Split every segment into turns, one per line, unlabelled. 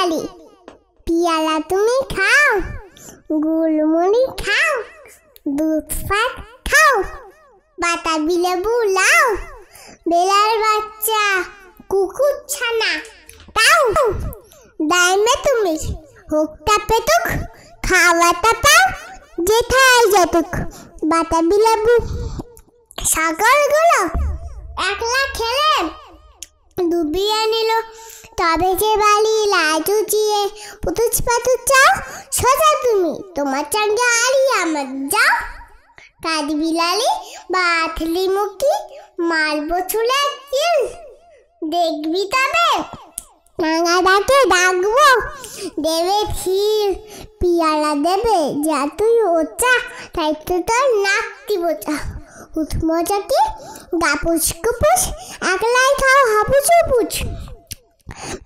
বিড়ালি পিয়ালা তুমি খাও, গুলমুড়ি খাও, দুধ পাত খাও, বাতাবি লেবু লাও, বেলার বাচ্চা কুকুর ছানা তাও, দাইমে তুমি হুকটা পেতুক, খাওয়াটা পাও যেথায় যেতুক, বাতাবি লেবু ছাগলগুলো একলা খেলে ডুবিয়ে নিল, তবে যে বালি লাজু চিয়ে পুতুচ পাতুচ চাও, সোজা তুমি তোমার সঙ্গে আরি আমার যাও, কাঠ বিলালি বাথলি মুখি মারবো চুলে চিল, দেখবি তবে নাঙাদাকে ডাকবো দেবে ক্ষীর, পিয়ালা দেবে যা তুই ওচা, তাই তো তোর নাকটি বোচা, উঠমোচাটি গাপুস কুপুস একলাই খাও হাপুচ হুপুচ,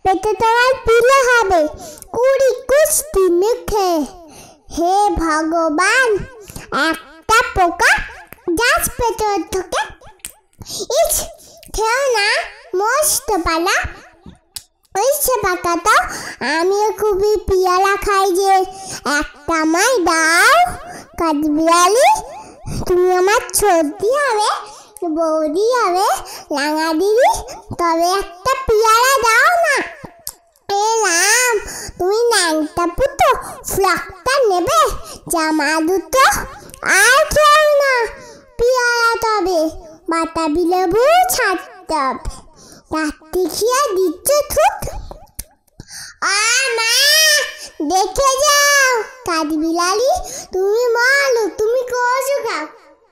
পেটে তোমার পিলে হবে কুড়ি কুস্তি মুখে, হে ভগবান একটা পোকা যাস পেটে ঢোকে, ইস খেও না মস্ত পালা, ইচ্ছে পাকা তো আমিও খুবই পিয়ালা খাই যে, একটা আমায় দাও কাঠবিড়ালি, তুমি আমার সর্দি হবে বৌদি হবে রাঙা দিদি, তবে একটা পিয়ালা দাও না, এ রাম তুমি ন্যাংটা পুতো ফ্রকটা নেবে, জামা দুটো আর খেও না পিয়ালা, তবে বাতাবি লেবু ছাড়তে হবে, রাত্রি খিয়া দিচ্ছ থুক, মা দেখে যাও কাঠবিড়ালি তুমি বলো তুমি কোথাও